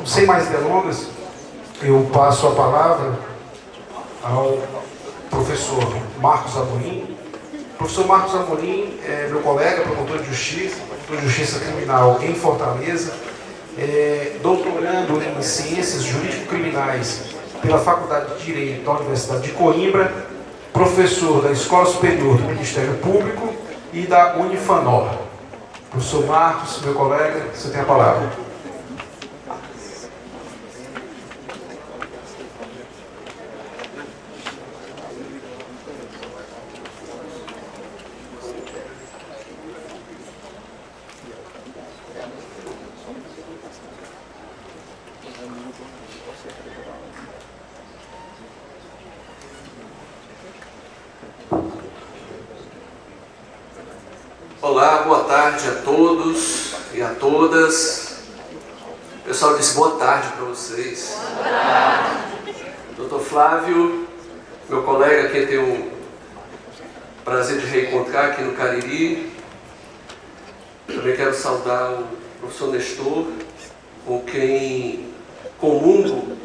sem mais delongas, eu passo a palavra ao professor Marcos Amorim. O professor Marcos Amorim é meu colega, promotor de Justiça Criminal em Fortaleza, doutorando em Ciências Jurídico-Criminais pela Faculdade de Direito da Universidade de Coimbra, professor da Escola Superior do Ministério Público e da Unifanor. Professor Marcos, meu colega, você tem a palavra. Olá, boa tarde a todos e a todas. O pessoal disse boa tarde para vocês. Dr. Flávio, meu colega, que tem o prazer de reencontrar aqui no Cariri. Também quero saudar o professor Nestor, com quem comungo,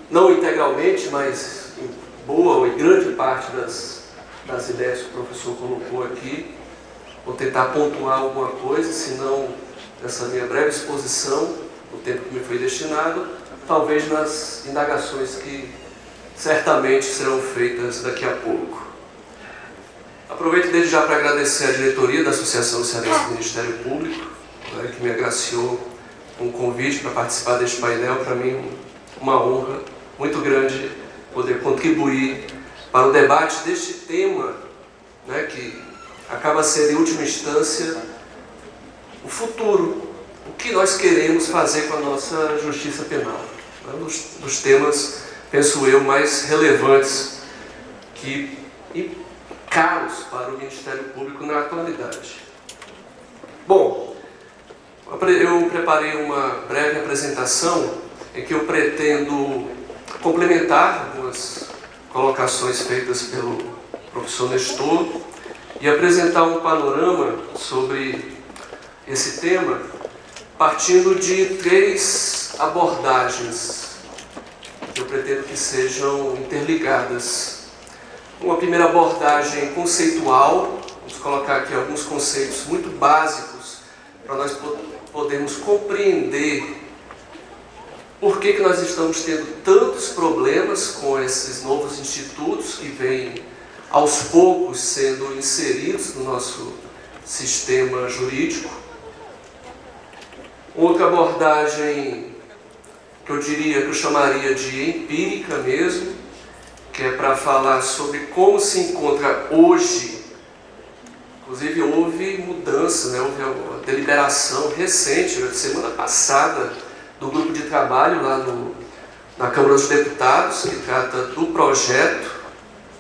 não integralmente, mas em boa e grande parte das ideias que o professor colocou aqui. Vou tentar pontuar alguma coisa, senão nessa minha breve exposição, no tempo que me foi destinado, talvez nas indagações que certamente serão feitas daqui a pouco. Aproveito desde já para agradecer a diretoria da Associação Cearense do Ministério Público, que me agraciou com um convite para participar deste painel. Para mim, uma honra muito grande poder contribuir para o debate deste tema, que acaba sendo, em última instância, o futuro, o que nós queremos fazer com a nossa justiça penal. Um dos temas, penso eu, mais relevantes e caros para o Ministério Público na atualidade. Bom, eu preparei uma breve apresentação em que eu pretendo complementar algumas colocações feitas pelo professor Nestor e apresentar um panorama sobre esse tema, partindo de 3 abordagens que eu pretendo que sejam interligadas. Uma primeira abordagem conceitual, vamos colocar aqui alguns conceitos muito básicos para nós podermos compreender por que nós estamos tendo tantos problemas com esses novos institutos que vêm aos poucos sendo inseridos no nosso sistema jurídico. Outra abordagem que eu chamaria de empírica mesmo, que é para falar sobre como se encontra hoje. Inclusive houve mudança, houve uma deliberação recente, semana passada, do grupo de trabalho lá na Câmara dos Deputados, que trata do projeto,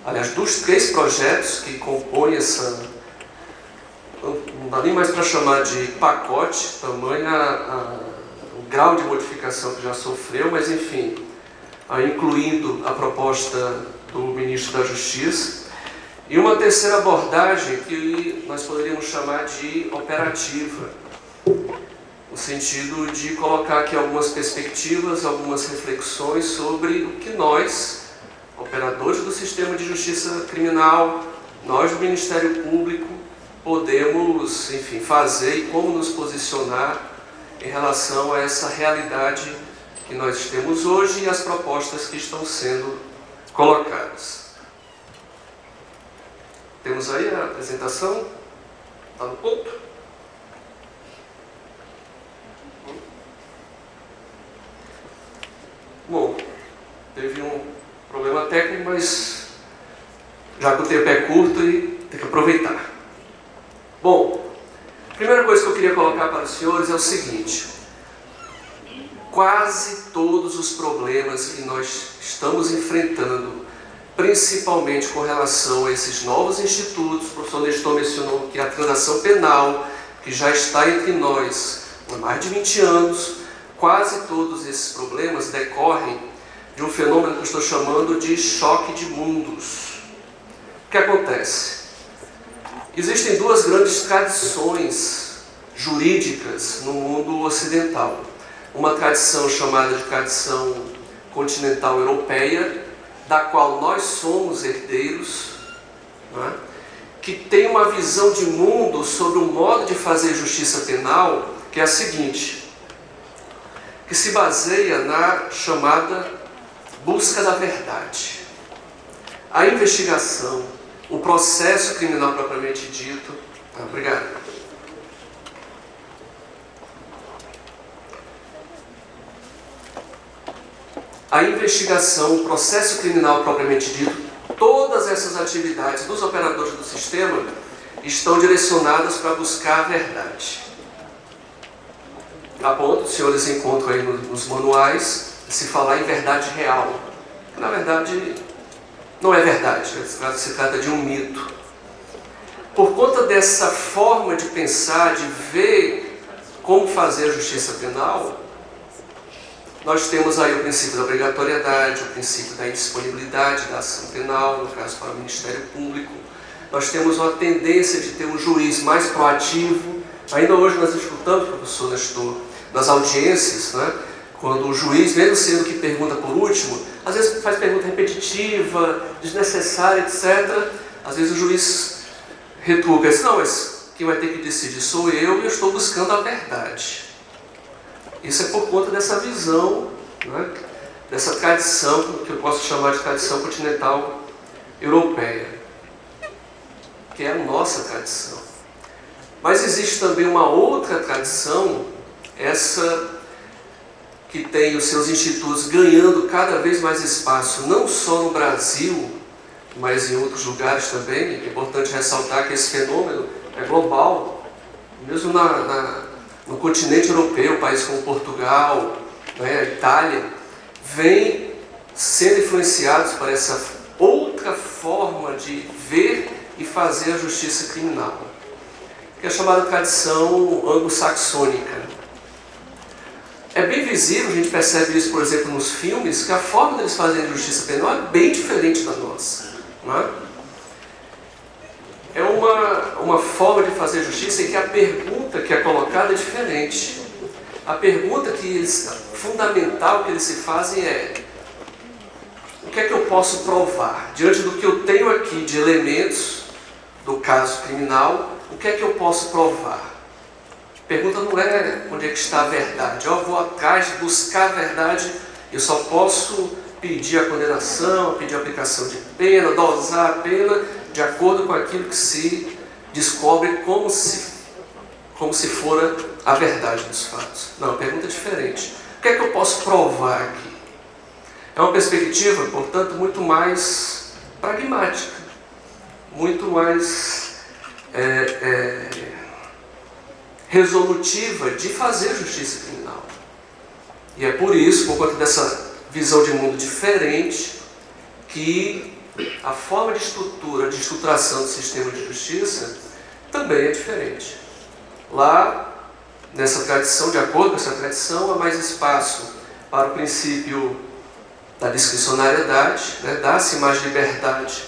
aliás, dos 3 projetos que compõem essa, não dá nem mais para chamar de pacote, tamanho o grau de modificação que já sofreu, mas enfim, incluindo a proposta do ministro da Justiça. E uma terceira abordagem que nós poderíamos chamar de operativa, no sentido de colocar aqui algumas perspectivas, algumas reflexões sobre o que nós, operadores do sistema de justiça criminal, nós do Ministério Público, podemos, enfim, fazer e como nos posicionar em relação a essa realidade que nós temos hoje e as propostas que estão sendo colocadas. Temos aí a apresentação? Está no ponto? Bom, teve um problema técnico, mas já que o tempo é curto e tem que aproveitar. Bom, a primeira coisa que eu queria colocar para os senhores é o seguinte: quase todos os problemas que nós estamos enfrentando, principalmente com relação a esses novos institutos, o professor Nestor mencionou que a transação penal, que já está entre nós há mais de 20 anos, quase todos esses problemas decorrem de um fenômeno que eu estou chamando de choque de mundos. O que acontece? Existem 2 grandes tradições jurídicas no mundo ocidental. uma tradição chamada de tradição continental europeia, da qual nós somos herdeiros, né? Que tem uma visão de mundo sobre o modo de fazer justiça penal, que é a seguinte, que se baseia na chamada busca da verdade. A investigação, o processo criminal propriamente dito... obrigado. A investigação, o processo criminal propriamente dito, todas essas atividades dos operadores do sistema estão direcionadas para buscar a verdade. A ponto, os senhores encontram aí nos manuais, se falar em verdade real. Que, na verdade, não é verdade, se trata de um mito. Por conta dessa forma de pensar, de ver como fazer a justiça penal, nós temos aí o princípio da obrigatoriedade, o princípio da indisponibilidade da ação penal, no caso para o Ministério Público. Nós temos uma tendência de ter um juiz mais proativo. Ainda hoje nós escutamos, professor Nestor, nas audiências, né, quando o juiz, mesmo sendo que pergunta por último, às vezes faz pergunta repetitiva, desnecessária, etc. Às vezes o juiz retruca, diz, não, mas quem vai ter que decidir sou eu e eu estou buscando a verdade. Isso é por conta dessa visão, né, dessa tradição, que eu posso chamar de tradição continental europeia, que é a nossa tradição. Mas existe também uma outra tradição, essa que tem os seus institutos ganhando cada vez mais espaço, não só no Brasil, mas em outros lugares também. É importante ressaltar que esse fenômeno é global, mesmo no continente europeu, países como Portugal, né, a Itália, vem sendo influenciados por essa outra forma de ver e fazer a justiça criminal, que é a chamada tradição anglo-saxônica. É bem visível, a gente percebe isso, por exemplo, nos filmes, que a forma deles fazerem justiça penal é bem diferente da nossa. Não é? É uma forma de fazer justiça em que a pergunta que é colocada é diferente. A pergunta fundamental que eles se fazem é: o que é que eu posso provar? Diante do que eu tenho aqui de elementos do caso criminal, o que é que eu posso provar? A pergunta não é onde é que está a verdade. Eu vou atrás de buscar a verdade, eu só posso pedir a condenação, pedir a aplicação de pena, dosar a pena de acordo com aquilo que se descobre como se fora a verdade dos fatos. Não, a pergunta é diferente. O que é que eu posso provar aqui? É uma perspectiva, portanto, muito mais pragmática, muito mais resolutiva de fazer justiça criminal. E é por isso, por conta dessa visão de mundo diferente, que a forma de estruturação do sistema de justiça também é diferente. Lá, nessa tradição, de acordo com essa tradição, há mais espaço para o princípio da discricionariedade, né? Dá-se mais liberdade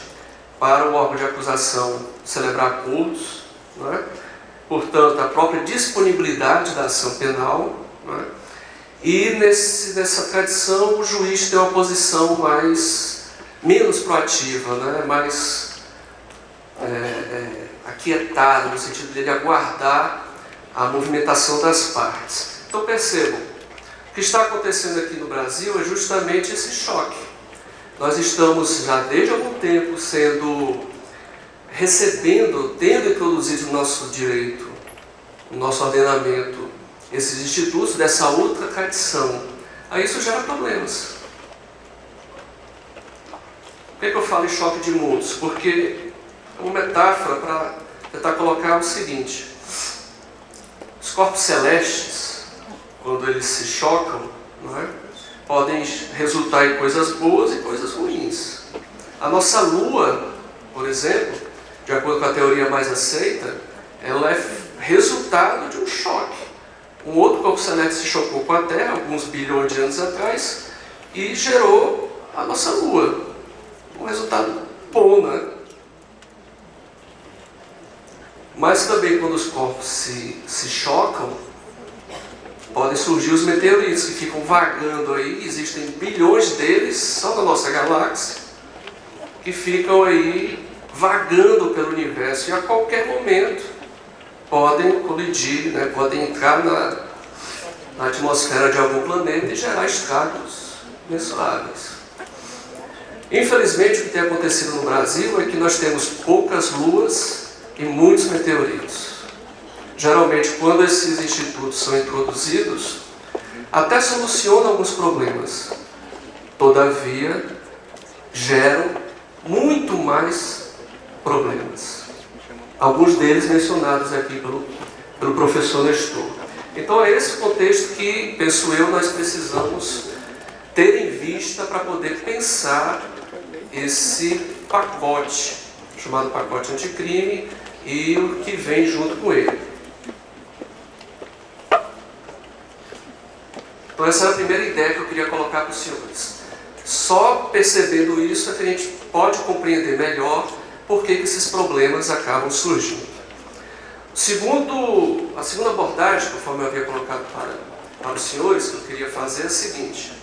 para o órgão de acusação celebrar acordos, né? Portanto, a própria disponibilidade da ação penal, né? E nessa tradição o juiz tem uma posição menos proativa, né? Mais aquietada, no sentido de aguardar a movimentação das partes. Então percebam, o que está acontecendo aqui no Brasil é justamente esse choque. Nós estamos já desde algum tempo tendo introduzido no nosso direito, no nosso ordenamento, esses institutos dessa outra tradição. Aí isso gera problemas. Por que eu falo em choque de mundos? Porque é uma metáfora para tentar colocar o seguinte: os corpos celestes, quando eles se chocam, não é? Podem resultar em coisas boas e coisas ruins. A nossa Lua, por exemplo, de acordo com a teoria mais aceita, ela é resultado de um choque. Um outro corpo celeste se chocou com a Terra alguns bilhões de anos atrás e gerou a nossa Lua. Um resultado bom, né? Mas também quando os corpos se chocam, podem surgir os meteoritos que ficam vagando aí, existem bilhões deles só na nossa galáxia, que ficam aí vagando pelo universo e a qualquer momento podem colidir, né, podem entrar na atmosfera de algum planeta e gerar estragos mensuráveis. Infelizmente, o que tem acontecido no Brasil é que nós temos poucas luas e muitos meteoritos. Geralmente, quando esses institutos são introduzidos, até solucionam alguns problemas. Todavia, geram muito mais problemas. Alguns deles mencionados aqui pelo professor Nestor. Então é esse contexto que, penso eu, nós precisamos ter em vista para poder pensar esse pacote, chamado pacote anticrime, e o que vem junto com ele. Então essa é a primeira ideia que eu queria colocar para os senhores. Só percebendo isso é que a gente pode compreender melhor por que esses problemas acabam surgindo. A segunda abordagem, conforme eu havia colocado para os senhores, que eu queria fazer é a seguinte.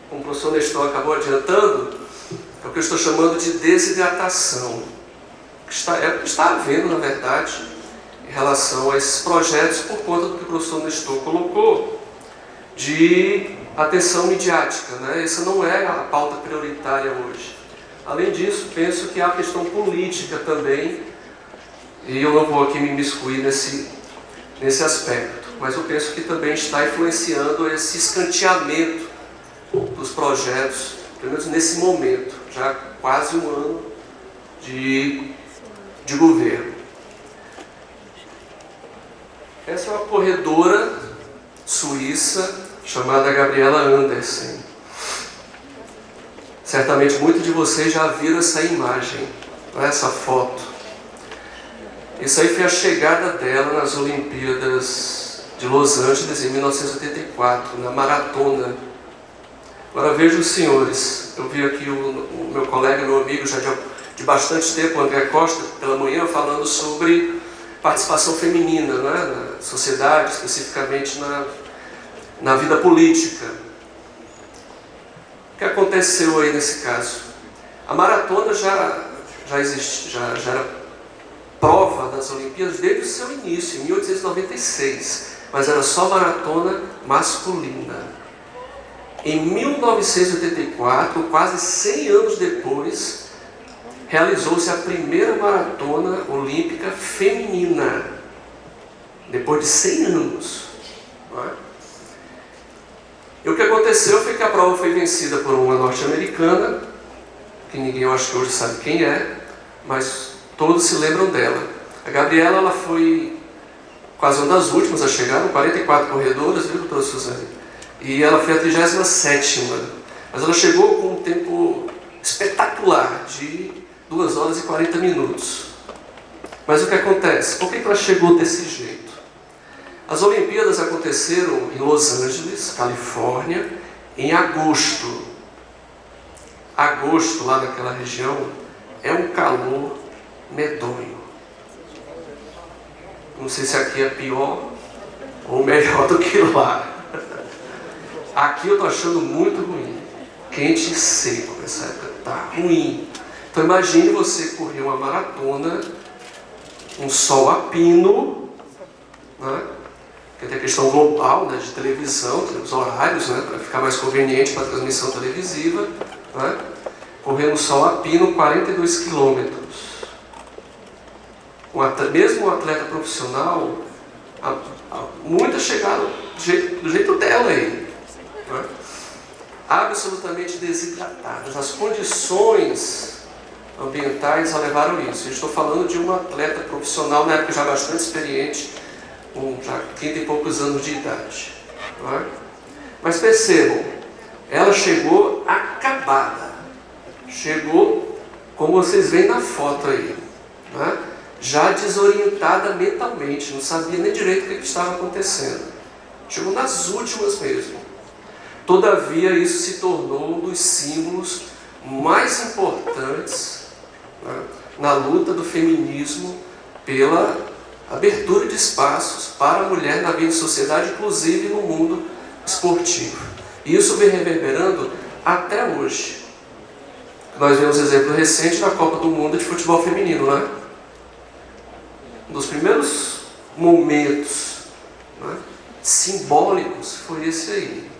Como o professor Nestor acabou adiantando, é o que eu estou chamando de desidratação. É o que está havendo, na verdade, em relação a esses projetos, por conta do que o professor Nestor colocou, de atenção midiática, né? Essa não é a pauta prioritária hoje. Além disso, penso que há a questão política também, e eu não vou aqui me imiscuir nesse aspecto, mas eu penso que também está influenciando esse escanteamento dos projetos, pelo menos nesse momento, já quase um ano de governo. Essa é uma corredora suíça chamada Gabriela Andersen. Certamente muitos de vocês já viram essa imagem, essa foto. Isso aí foi a chegada dela nas Olimpíadas de Los Angeles em 1984, na maratona. Agora vejam os senhores, eu vi aqui o meu colega, meu amigo já de bastante tempo, o André Costa, pela manhã, falando sobre participação feminina, né, na sociedade, especificamente na vida política. O que aconteceu aí nesse caso? A maratona já era prova das Olimpíadas desde o seu início, em 1896, mas era só maratona masculina. Em 1984, quase 100 anos depois, realizou-se a primeira maratona olímpica feminina, depois de 100 anos. Não é? E o que aconteceu foi que a prova foi vencida por uma norte-americana, que ninguém, eu acho que hoje sabe quem é, mas todos se lembram dela. A Gabriela, ela foi quase uma das últimas a chegar, 44 corredoras, viu, doutora Suzane? E ela foi a 37ª, mas ela chegou com um tempo espetacular, de 2 horas e 40 minutos. Mas o que acontece? Por que ela chegou desse jeito? As Olimpíadas aconteceram em Los Angeles, Califórnia, em agosto. Agosto, lá naquela região, é um calor medonho. Não sei se aqui é pior ou melhor do que lá. Aqui eu estou achando muito ruim. Quente e seco nessa época. Está ruim. Então imagine você correr uma maratona, um sol a pino, né? Porque tem a questão global, né, de televisão, tem os horários, né, para ficar mais conveniente para a transmissão televisiva, né? Correndo um sol a pino, 42 quilômetros. Mesmo um atleta profissional, muitas chegaram do jeito dela aí, né? Absolutamente desidratadas. As condições ambientais a levaram isso. Eu estou falando de uma atleta profissional, na época já bastante experiente, com já 30 e poucos anos de idade. Não é? Mas percebam, ela chegou acabada. Chegou, como vocês veem na foto aí, não é? Já desorientada mentalmente, não sabia nem direito o que estava acontecendo. Chegou nas últimas mesmo. Todavia, isso se tornou um dos símbolos mais importantes, né, na luta do feminismo pela abertura de espaços para a mulher na vida de sociedade, inclusive no mundo esportivo. E isso vem reverberando até hoje. Nós vemos exemplo recente da Copa do Mundo de futebol feminino, né? Um dos primeiros momentos, né, simbólicos foi esse aí.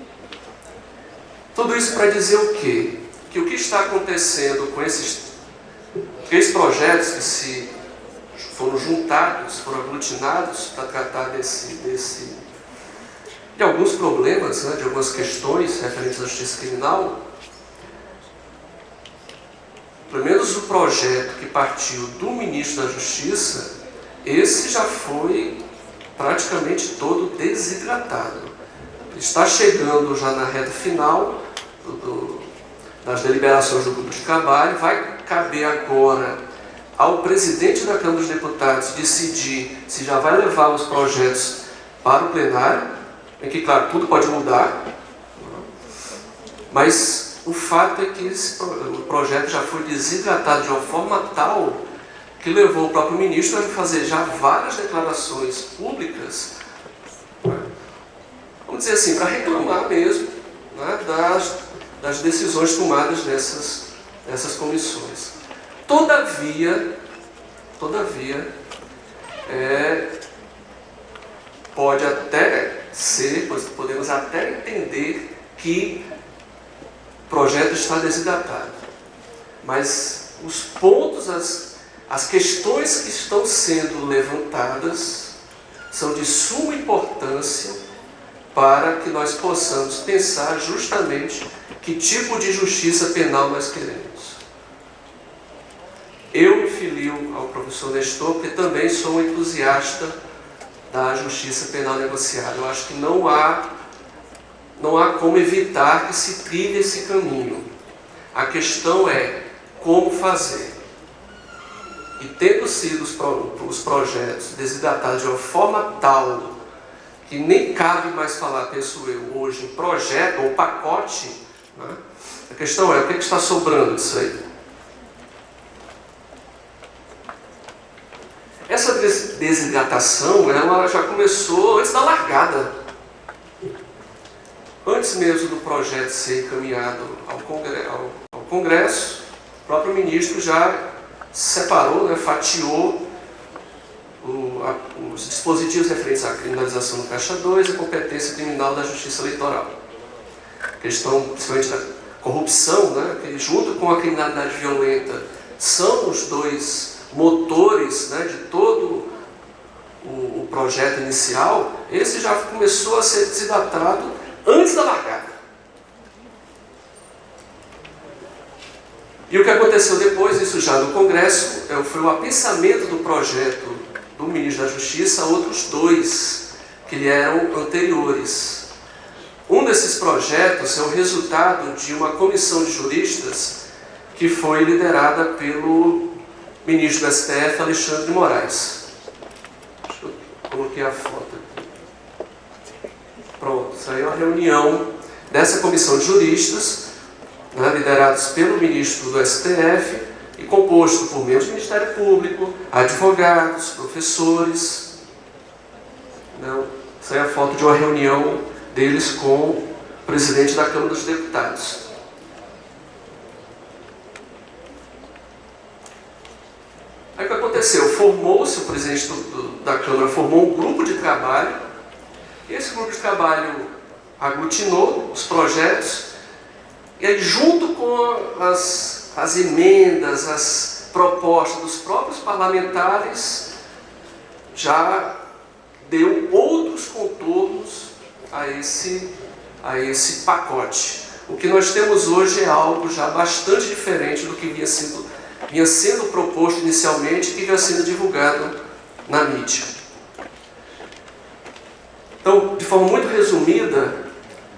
Tudo isso para dizer o quê? Que o que está acontecendo com esses três projetos que se foram juntados, foram aglutinados para tratar de alguns problemas, né, de algumas questões referentes à justiça criminal. Pelo menos o projeto que partiu do ministro da Justiça, esse já foi praticamente todo desidratado. Está chegando já na reta final das deliberações do grupo de trabalho. Vai caber agora ao presidente da Câmara dos Deputados decidir se já vai levar os projetos para o plenário, em que, claro, tudo pode mudar, mas o fato é que o projeto já foi desidratado de uma forma tal que levou o próprio ministro a fazer já várias declarações públicas, vamos dizer assim, para reclamar mesmo, né, das decisões tomadas nessas comissões. Todavia, pode até ser, podemos até entender que o projeto está desidratado, mas os pontos, as questões que estão sendo levantadas são de suma importância para que nós possamos pensar justamente que tipo de justiça penal nós queremos. Eu me filio ao professor Nestor porque também sou um entusiasta da justiça penal negociada. Eu acho que não há como evitar que se trilhe esse caminho. A questão é como fazer. E tendo sido os projetos desidratados de uma forma tal que nem cabe mais falar, penso eu, hoje em projeto ou pacote, né? A questão é, o que está sobrando disso aí? Essa desidratação, ela já começou antes da largada. Antes mesmo do projeto ser encaminhado ao Congresso, o próprio ministro já separou, né, fatiou os dispositivos referentes à criminalização do Caixa 2 e a competência criminal da Justiça Eleitoral. A questão, principalmente da corrupção, né, que junto com a criminalidade violenta são os dois motores, né, de todo o projeto inicial. Esse já começou a ser desidratado antes da largada. E o que aconteceu depois, isso já no Congresso, foi o apensamento do projeto do ministro da Justiça a outros dois que lhe eram anteriores. Um desses projetos é o resultado de uma comissão de juristas que foi liderada pelo ministro do STF, Alexandre de Moraes. Acho que eu coloquei a foto aqui. Pronto, saiu a reunião dessa comissão de juristas, né, liderados pelo ministro do STF e composto por membros do Ministério Público, advogados, professores. Não, saiu a foto de uma reunião deles com o presidente da Câmara dos Deputados. Aí o que aconteceu? Formou-se, o presidente da Câmara formou um grupo de trabalho, e esse grupo de trabalho aglutinou os projetos, e aí junto com as emendas, as propostas dos próprios parlamentares, já deu outros contornos a esse pacote. O que nós temos hoje é algo já bastante diferente do que vinha sendo proposto inicialmente e que vinha sendo divulgado na mídia. Então, de forma muito resumida,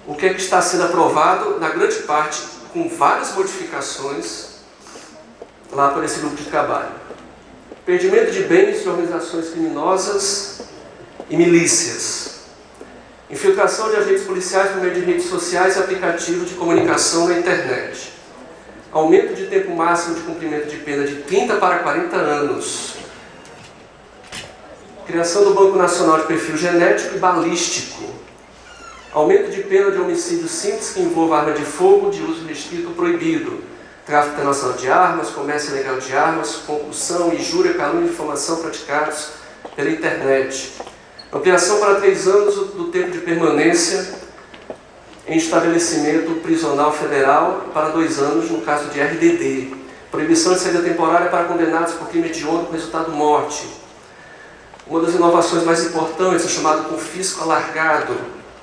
o que é que está sendo aprovado, na grande parte, com várias modificações, lá por esse grupo de trabalho. Perdimento de bens de organizações criminosas e milícias. Infiltração de agentes policiais por meio de redes sociais e aplicativos de comunicação na internet. Aumento de tempo máximo de cumprimento de pena de 30 para 40 anos. criação do Banco Nacional de Perfil Genético e Balístico, aumento de pena de homicídio simples que envolva arma de fogo de uso restrito ou proibido, tráfico internacional de armas, comércio ilegal de armas, concussão, injúria, calúnia e difamação praticados pela internet. Ampliação para 3 anos do tempo de permanência em estabelecimento prisional federal para 2 anos no caso de RDD. Proibição de saída temporária para condenados por crime hediondo com resultado morte. Uma das inovações mais importantes é chamado confisco alargado,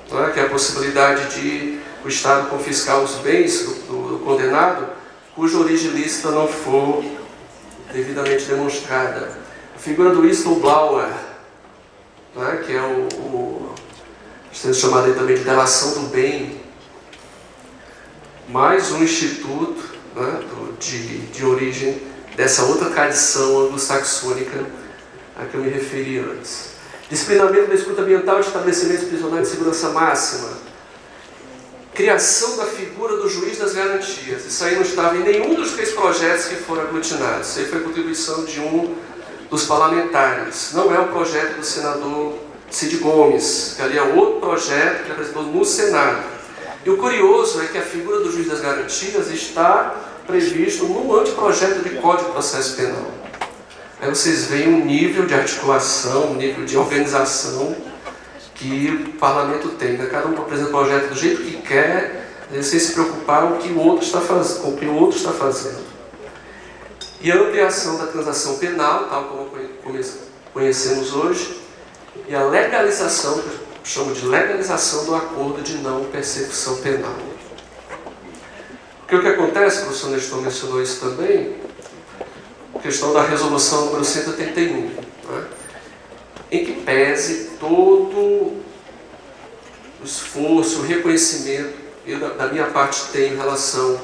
não é? Que é a possibilidade de o Estado confiscar os bens do condenado cuja origem ilícita não for devidamente demonstrada. A figura do whistleblower, não é? Que é sendo chamado também de delação do bem. Mais um instituto, né, de origem dessa outra tradição anglo-saxônica a que eu me referi antes. Disciplinamento da escuta ambiental de estabelecimentos prisionais de segurança máxima. Criação da figura do juiz das garantias. Isso aí não estava em nenhum dos 3 projetos que foram aglutinados. Isso aí foi contribuição de um dos parlamentares. Não é o projeto do senador Cid Gomes, que ali é outro projeto que ele apresentou no Senado. E o curioso é que a figura do juiz das garantias está previsto no anteprojeto de Código de Processo Penal. Aí vocês veem um nível de articulação, um nível de organização que o parlamento tem, né? Cada um apresenta o projeto do jeito que quer, sem se preocupar com o que o outro está fazendo. E a ampliação da transação penal, tal como conhecemos hoje, e a legalização, que eu chamo de legalização do acordo de não persecução penal. Porque o que acontece, o professor Nestor mencionou isso também, a questão da resolução número 181, né? Em que pese todo o esforço, o reconhecimento, eu da minha parte tenho em relação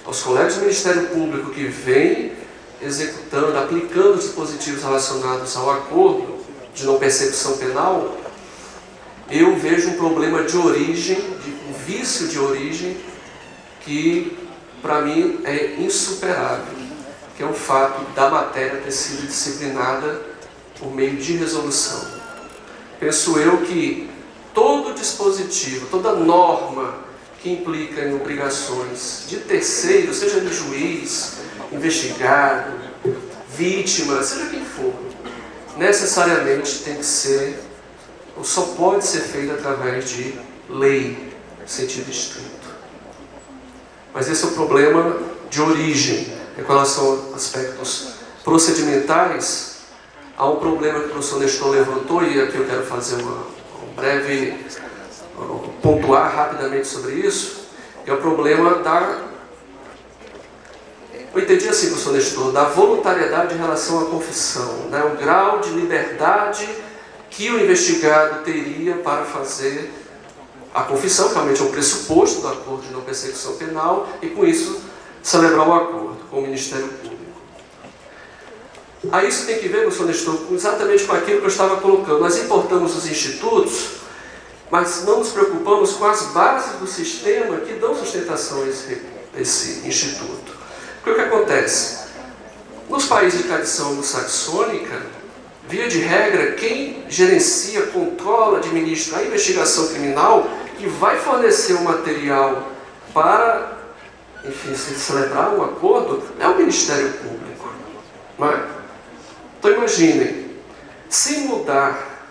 aos colegas do Ministério Público que vêm executando, aplicando os dispositivos relacionados ao acordo de não persecução penal, eu vejo um problema de origem, um vício de origem, que para mim é insuperável, que é o fato da matéria ter sido disciplinada por meio de resolução. Penso eu que todo dispositivo, toda norma que implica em obrigações de terceiro, seja de juiz, investigado, vítima, seja quem for, necessariamente tem que ser, ou só pode ser feito através de lei, em sentido estrito. Mas esse é o problema de origem. Em relação a aspectos procedimentais, há um problema que o professor Nestor levantou, e aqui eu quero fazer um breve, pontuar rapidamente sobre isso, que é o problema eu entendi assim, professor Nestor, da voluntariedade em relação à confissão, né? O grau de liberdade que o investigado teria para fazer a confissão, que realmente é um pressuposto do acordo de não persecução penal, e com isso celebrar o acordo com o Ministério Público. Aí isso tem que ver, professor Nestor, exatamente com aquilo que eu estava colocando. Nós importamos os institutos, mas não nos preocupamos com as bases do sistema que dão sustentação a esse instituto. Porque o que acontece? Nos países de tradição anglo-saxônica, via de regra, quem gerencia, controla, administra a investigação criminal, que vai fornecer o material para, enfim, se celebrar um acordo, é o Ministério Público. Não é? Então imaginem, se mudar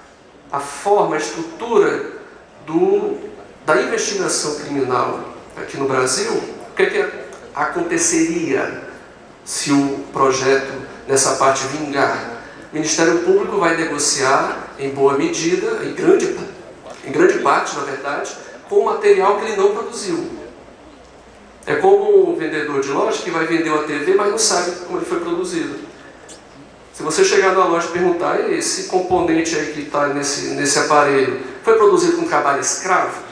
a forma, a estrutura da investigação criminal aqui no Brasil, o que aconteceria se o projeto nessa parte vingar? O Ministério Público vai negociar em boa medida, em grande parte, na verdade, com o material que ele não produziu. É como um vendedor de loja que vai vender uma TV, mas não sabe como ele foi produzido. Se você chegar na loja e perguntar, esse componente aí que está nesse aparelho, foi produzido com trabalho escravo?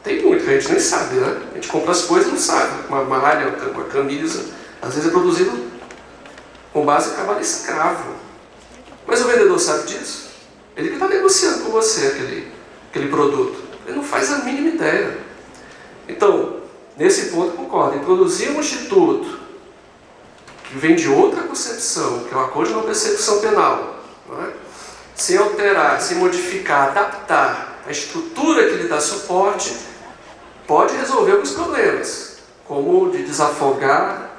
Tem muito, a gente nem sabe, né? A gente compra as coisas e não sabe. Uma malha, uma camisa, às vezes é produzido com base em trabalho escravo. Mas o vendedor sabe disso? Ele que está negociando com você aquele produto. Ele não faz a mínima ideia. Então, nesse ponto concordo. Introduzir um instituto que vem de outra concepção, que é o acordo de não persecução penal, não é? Sem alterar, sem modificar, adaptar a estrutura que lhe dá suporte, pode resolver alguns problemas, como de desafogar,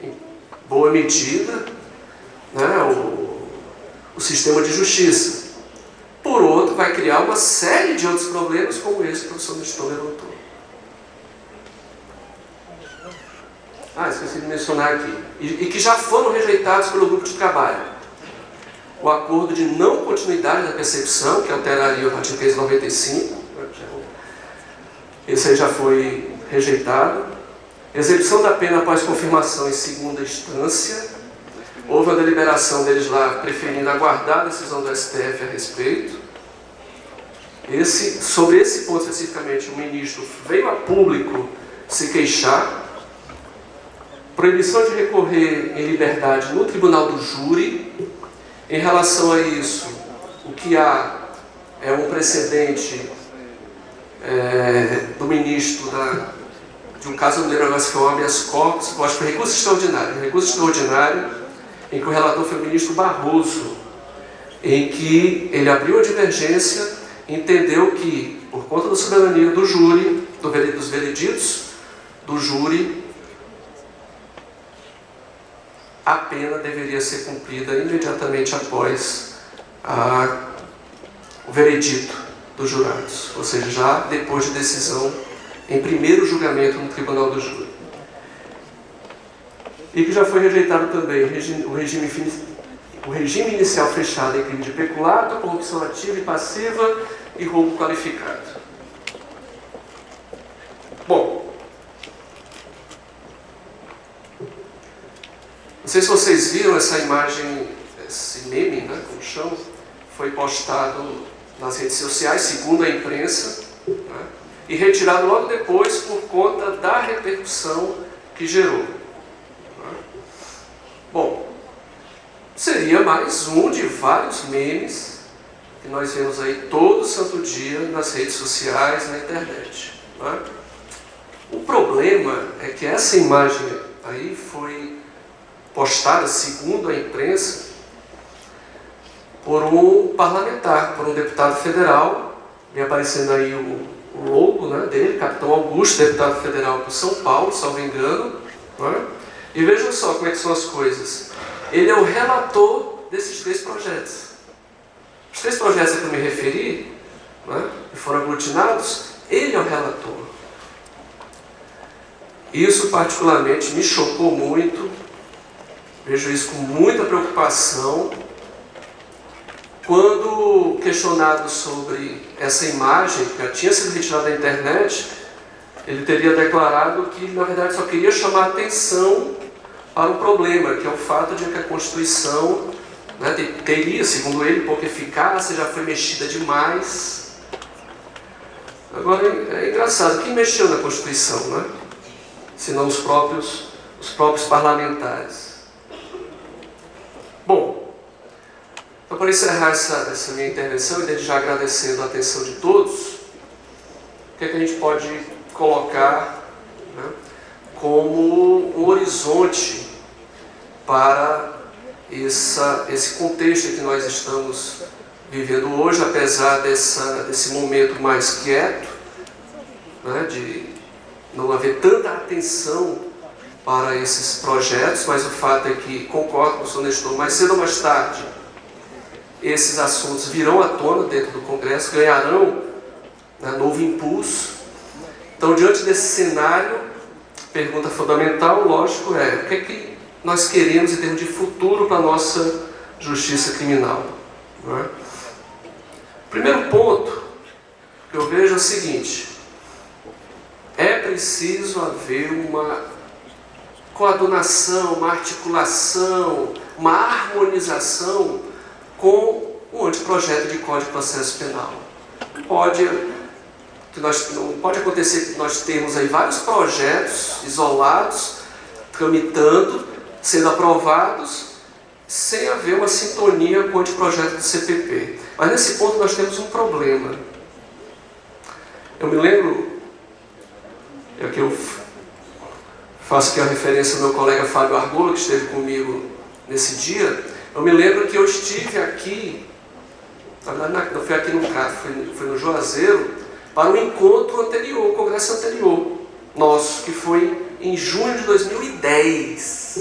em boa medida, né, o sistema de justiça. Por outro, vai criar uma série de outros problemas, como esse que o professor Nestor levantou. Esqueci de mencionar aqui. E que já foram rejeitados pelo grupo de trabalho. O acordo de não continuidade da percepção, que alteraria o artigo 395. Esse aí já foi rejeitado. Execução da pena após confirmação em segunda instância. Houve a deliberação deles lá, preferindo aguardar a decisão do STF a respeito. Sobre esse ponto especificamente, o ministro veio a público se queixar. Proibição de recorrer em liberdade no tribunal do júri. Em relação a isso, o que há é um precedente do ministro de um caso, não lembro agora se foi o habeas corpus, eu acho que foi recurso extraordinário, em que o relator foi o ministro Barroso, em que ele abriu a divergência, entendeu que, por conta da soberania do júri, dos vereditos do júri, a pena deveria ser cumprida imediatamente após o veredito dos jurados, ou seja, já depois de decisão em primeiro julgamento no tribunal do júri. E que já foi rejeitado também o regime inicial fechado em crime de peculato, corrupção ativa e passiva e roubo qualificado. Bom, não sei se vocês viram essa imagem, esse meme, né, como chamam, foi postado nas redes sociais, segundo a imprensa, né, e retirado logo depois por conta da repercussão que gerou. Né. Bom, seria mais um de vários memes que nós vemos aí todo santo dia nas redes sociais, na internet. Né. O problema é que essa imagem aí foi postada, segundo a imprensa, por um parlamentar, por um deputado federal, me aparecendo aí o logo, né, dele, Capitão Augusto, deputado federal por São Paulo, salvo engano. Né? E vejam só como é que são as coisas. Ele é o relator desses 3 projetos. Os 3 projetos a que eu me referi, né, que foram aglutinados, ele é o relator. Isso particularmente me chocou muito. Vejo isso com muita preocupação. Quando questionado sobre essa imagem, que já tinha sido retirada da internet, ele teria declarado que, na verdade, só queria chamar a atenção para o problema, que é o fato de que a Constituição, né, teria, segundo ele, pouca eficácia, já foi mexida demais. Agora, é engraçado, quem mexeu na Constituição, né? Senão os próprios parlamentares. Bom, então, para encerrar essa minha intervenção, e desde já agradecendo a atenção de todos, o que é que a gente pode colocar, né, como um horizonte para esse contexto que nós estamos vivendo hoje, apesar desse momento mais quieto, né, de não haver tanta atenção para esses projetos, mas o fato é que, concordo com o senhor Nestor, mais cedo ou mais tarde, esses assuntos virão à tona dentro do Congresso, ganharão, né, novo impulso. Então, diante desse cenário, pergunta fundamental, lógico, o que é que nós queremos em termos de futuro para a nossa justiça criminal? Não é? O primeiro ponto que eu vejo é o seguinte: é preciso haver uma coadunação, uma articulação, uma harmonização com o anteprojeto de Código de Processo Penal. Não pode acontecer que nós temos aí vários projetos isolados, tramitando, sendo aprovados, sem haver uma sintonia com o anteprojeto do CPP. Mas nesse ponto nós temos um problema. Eu me lembro, que eu faço aqui a referência ao meu colega Fábio Argola, que esteve comigo nesse dia, Eu me lembro que eu estive aqui, na verdade não foi aqui no Crato, foi no Juazeiro, para um encontro anterior, um congresso anterior nosso, que foi em junho de 2010.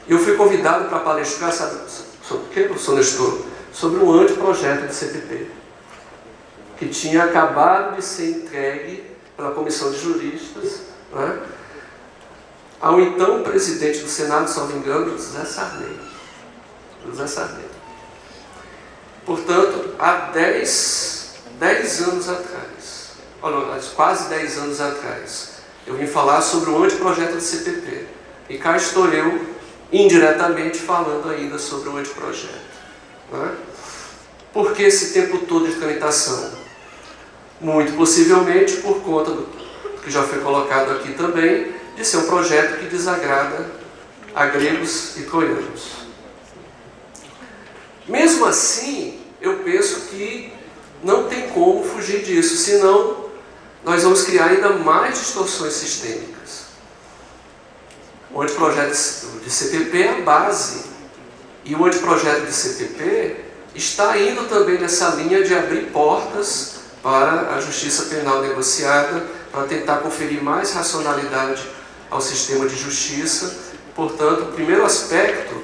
Eu fui convidado para palestrar, sabe sobre o que, professor Nestor? Sobre um anteprojeto de CPP, que tinha acabado de ser entregue pela Comissão de Juristas, né, ao então presidente do Senado, se não me engano, José Sarney. Portanto, há 10 anos atrás, quase 10 anos atrás, eu vim falar sobre o anteprojeto de CPP. E cá estou eu, indiretamente, falando ainda sobre o anteprojeto. Né? Por que esse tempo todo de tramitação? Muito possivelmente por conta do que já foi colocado aqui também, de ser um projeto que desagrada a gregos e troianos. Mesmo assim, eu penso que não tem como fugir disso, senão nós vamos criar ainda mais distorções sistêmicas. O anteprojeto de CPP é a base, e o anteprojeto de CPP está indo também nessa linha de abrir portas para a justiça penal negociada, para tentar conferir mais racionalidade ao sistema de justiça. Portanto, o primeiro aspecto,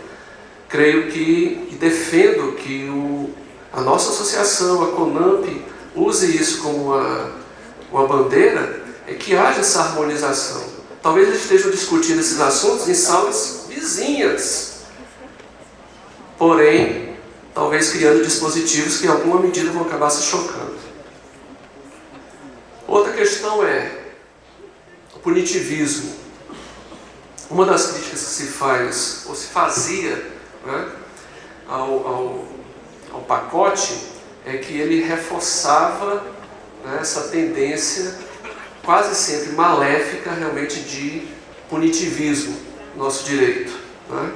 creio que, e defendo que a nossa associação, a CONAMP, use isso como uma bandeira, é que haja essa harmonização. Talvez eles estejam discutindo esses assuntos em salas vizinhas, porém, talvez criando dispositivos que em alguma medida vão acabar se chocando. Outra questão é o punitivismo. Uma das críticas que se faz, ou se fazia, né, ao pacote, é que ele reforçava, né, essa tendência quase sempre maléfica realmente de punitivismo no nosso direito. Né?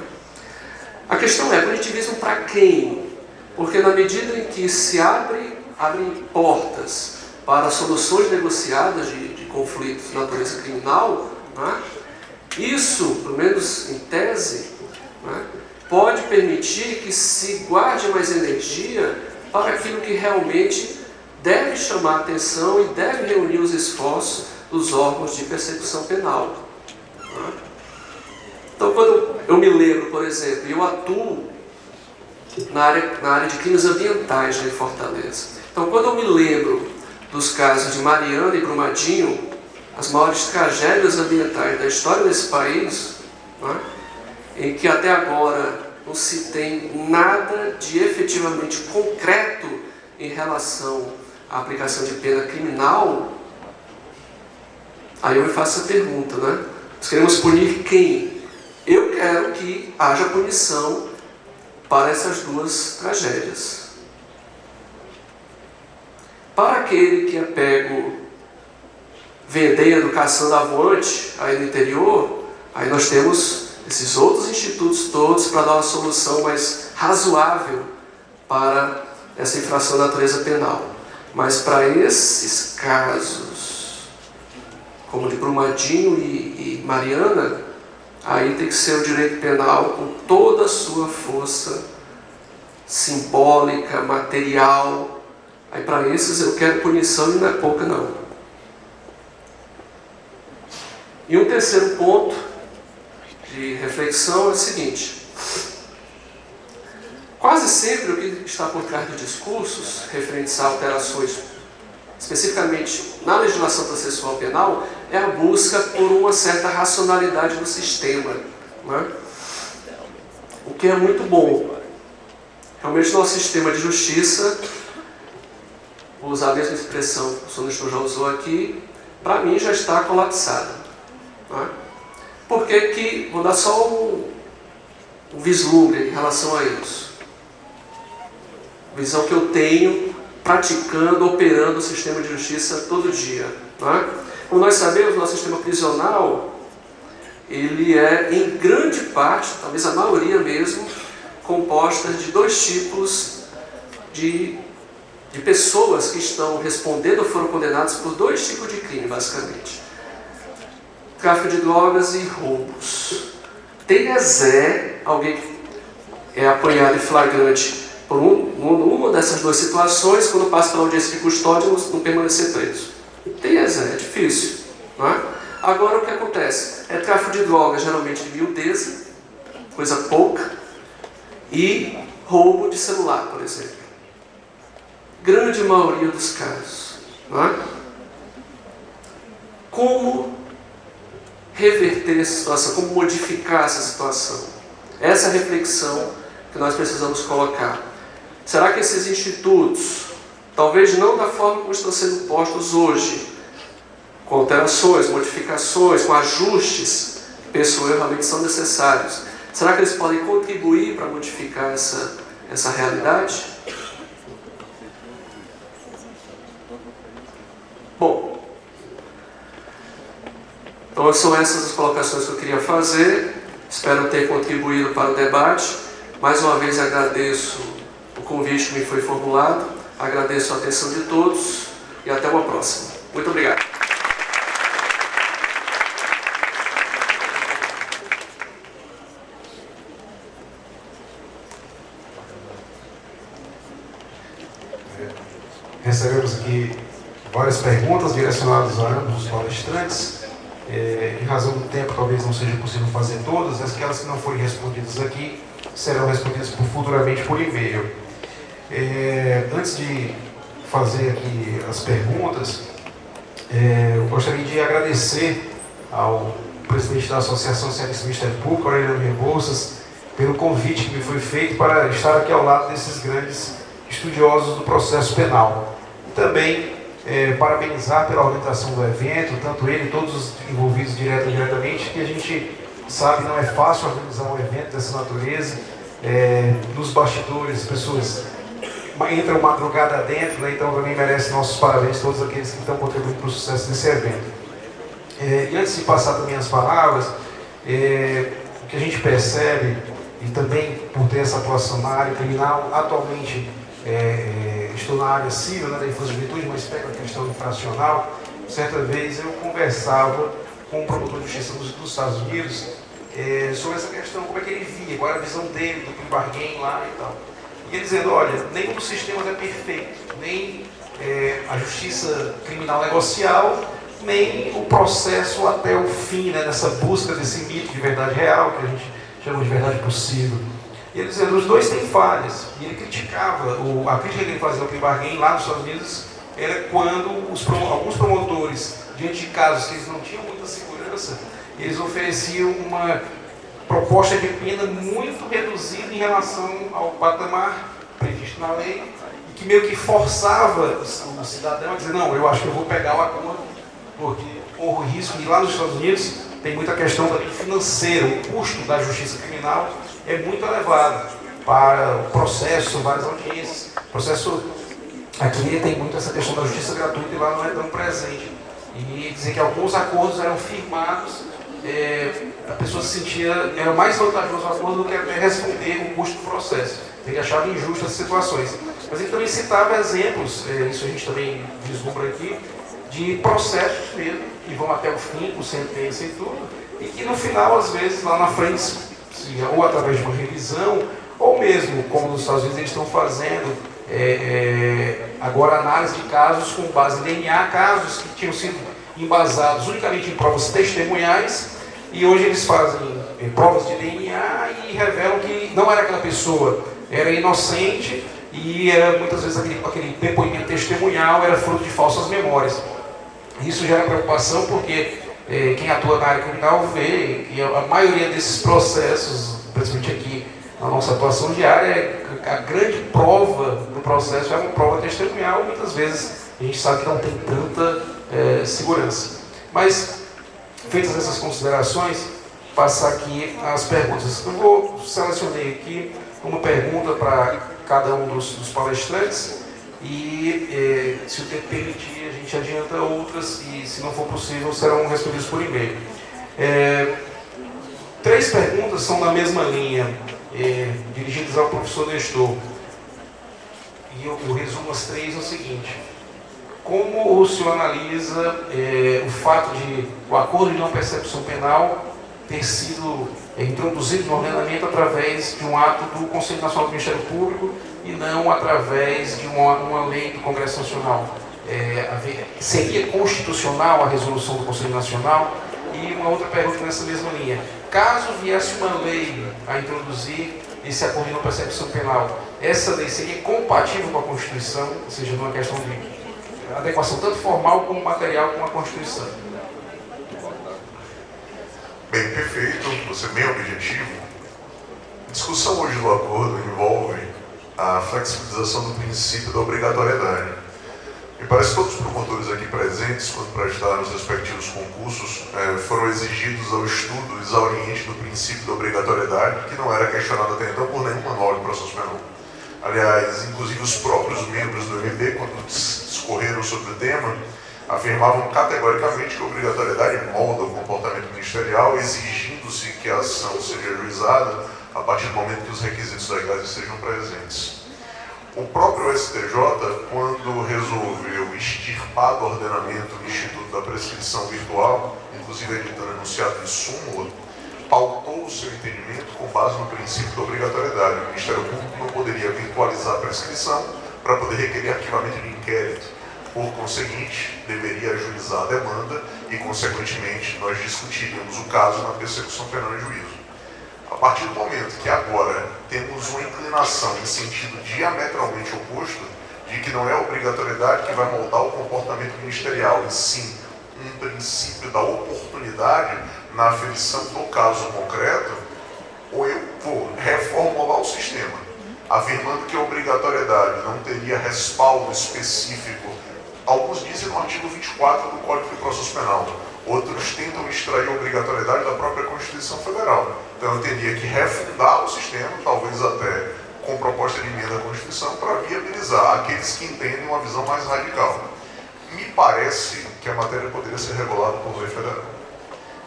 A questão é, punitivismo para quem? Porque na medida em que se abrem portas para soluções negociadas de conflitos de natureza criminal, né, isso, pelo menos em tese, né, pode permitir que se guarde mais energia para aquilo que realmente deve chamar a atenção e deve reunir os esforços dos órgãos de persecução penal. Né? Então, quando eu me lembro, por exemplo, eu atuo na área de crimes ambientais em Fortaleza. Então, quando eu me lembro dos casos de Mariana e Brumadinho, as maiores tragédias ambientais da história desse país, né, em que até agora não se tem nada de efetivamente concreto em relação à aplicação de pena criminal, aí eu me faço a pergunta, né? Nós queremos punir quem? Eu quero que haja punição para essas duas tragédias. Para aquele que é pego vendendo, caçando avante aí no interior, aí nós temos esses outros institutos todos para dar uma solução mais razoável para essa infração de natureza penal. Mas para esses casos, como de Brumadinho e Mariana, aí tem que ser o direito penal com toda a sua força simbólica, material. Aí para esses eu quero punição e não é pouca não. E um terceiro ponto de reflexão é o seguinte: quase sempre o que está por trás de discursos referentes a alterações, especificamente na legislação processual penal, é a busca por uma certa racionalidade do sistema, né? O que é muito bom. Realmente nosso sistema de justiça, vou usar a mesma expressão que o professor Nestor já usou aqui, para mim já está colapsado. Né? Por que que, vou dar só um vislumbre em relação a isso. Visão que eu tenho praticando, operando o sistema de justiça todo dia. Né? Como nós sabemos, o nosso sistema prisional, ele é em grande parte, talvez a maioria mesmo, composta de dois tipos de pessoas que estão respondendo ou foram condenadas por dois tipos de crime, basicamente: tráfico de drogas e roubos. Tem alguém que é apanhado em flagrante por uma dessas duas situações, quando passa pela audiência de custódia, não permanecer preso. É difícil, não é? Agora, o que acontece? É tráfico de drogas, geralmente de miudeza, coisa pouca, e roubo de celular, por exemplo. Grande maioria dos casos, não é? Como reverter essa situação? Como modificar essa situação? Essa é a reflexão que nós precisamos colocar. Será que esses institutos, talvez não da forma como estão sendo postos hoje, com alterações, modificações, com ajustes, que penso eu realmente são necessários, será que eles podem contribuir para modificar essa realidade? Bom, então são essas as colocações que eu queria fazer. Espero ter contribuído para o debate. Mais uma vez agradeço o convite que me foi formulado, agradeço a atenção de todos e até uma próxima. Muito obrigado. Recebemos aqui várias perguntas direcionadas a ambos os palestrantes. Em razão do tempo, talvez não seja possível fazer todas. Aquelas que não forem respondidas aqui serão respondidas futuramente por e-mail. Antes de fazer aqui as perguntas, eu gostaria de agradecer ao presidente da Associação Cearense do Ministério Público, Aureliano Rebouças, pelo convite que me foi feito para estar aqui ao lado desses grandes estudiosos do processo penal. E também parabenizar pela organização do evento, tanto ele e todos os envolvidos direto ou indiretamente, que a gente sabe não é fácil organizar um evento dessa natureza. Nos bastidores, as pessoas entram madrugada dentro, né? Então também merecem nossos parabéns todos aqueles que estão contribuindo para o sucesso desse evento. E antes de passar também as palavras, o que a gente percebe, e também por ter essa atuação na área criminal, atualmente estou na área civil, né, da infância e juventude, mas pego a questão infracional. Certa vez eu conversava com um promotor de justiça dos Estados Unidos sobre essa questão, como é que ele via, qual era a visão dele do plea bargain lá e tal. E ele dizendo, olha, nenhum dos sistemas é perfeito, nem a justiça criminal negocial, nem o processo até o fim, né, nessa busca desse mito de verdade real, que a gente chama de verdade possível. E ele dizendo, os dois têm falhas. E ele criticava, a crítica que ele fazia ao plea bargain lá nos Estados Unidos era quando alguns promotores, diante de casos que eles não tinham muita segurança, eles ofereciam uma proposta de pena muito reduzida em relação ao patamar previsto na lei, e que meio que forçava o cidadão a dizer, não, eu acho que eu vou pegar o acordo, porque corro o risco. E lá nos Estados Unidos tem muita questão também financeira, o custo da justiça criminal é muito elevado para o processo, várias audiências. O processo aqui tem muito essa questão da justiça gratuita e lá não é tão presente. E dizer que alguns acordos eram firmados, a pessoa se sentia, era mais vantajoso o acordo do que até responder o custo do processo. Ele achava injusto as situações. Mas ele também citava exemplos, isso a gente também vislumbra aqui, de processos mesmo, que vão até o fim, com sentença e tudo, e que no final, às vezes, lá na frente, ou através de uma revisão, ou mesmo, como nos Estados Unidos eles estão fazendo, agora análise de casos com base em DNA, casos que tinham sido embasados unicamente em provas testemunhais, e hoje eles fazem provas de DNA e revelam que não era aquela pessoa, era inocente, e era muitas vezes aquele depoimento testemunhal era fruto de falsas memórias. Isso gera preocupação porque quem atua na área criminal vê que a maioria desses processos, principalmente aqui na nossa atuação diária, a grande prova do processo é uma prova testemunhal, muitas vezes a gente sabe que não tem tanta segurança. Mas, feitas essas considerações, passar aqui as perguntas. Eu selecionei aqui uma pergunta para cada um dos palestrantes e, se o tempo permitir, a gente adianta outras e, se não for possível, serão respondidas por e-mail. 3 perguntas são na mesma linha, dirigidas ao professor Nestor. E eu resumo as 3 no seguinte: como o senhor analisa o fato de o acordo de não percepção penal ter sido introduzido no ordenamento através de um ato do Conselho Nacional do Ministério Público e não através de uma lei do Congresso Nacional. Seria constitucional a resolução do Conselho Nacional? E uma outra pergunta nessa mesma linha. Caso viesse uma lei a introduzir esse acordo de não persecução penal, essa lei seria compatível com a Constituição, ou seja, numa questão de adequação tanto formal como material com a Constituição? Bem, perfeito, você é bem objetivo. A discussão hoje do acordo envolve a flexibilização do princípio da obrigatoriedade. Me parece que todos os promotores aqui presentes, quando prestaram os respectivos concursos, foram exigidos ao estudo exauriente do princípio da obrigatoriedade, que não era questionado até então por nenhum manual de processo penal. Aliás, inclusive os próprios membros do MP, quando discorreram sobre o tema, afirmavam categoricamente que a obrigatoriedade molda o comportamento ministerial, exigindo-se que a ação seja ajuizada a partir do momento que os requisitos legais estejam presentes. O próprio STJ, quando resolveu extirpar do ordenamento o Instituto da Prescrição Virtual, inclusive editando enunciado de súmula, pautou o seu entendimento com base no princípio da obrigatoriedade. O Ministério Público não poderia virtualizar a prescrição para poder requerer arquivamento de inquérito. Por conseguinte, deveria ajuizar a demanda e, consequentemente, nós discutiríamos o caso na persecução penal em juízo. A partir do momento que agora temos uma inclinação em sentido diametralmente oposto, de que não é a obrigatoriedade que vai moldar o comportamento ministerial, e sim um princípio da oportunidade na aferição do caso concreto, ou eu vou reformular o sistema, afirmando que a obrigatoriedade não teria respaldo específico. Alguns dizem no artigo 24 do Código de Processo Penal, outros tentam extrair a obrigatoriedade da própria Constituição Federal. Então eu teria que refundar o sistema, talvez até com proposta de emenda à Constituição, para viabilizar aqueles que entendem uma visão mais radical. Me parece que a matéria poderia ser regulada por lei federal.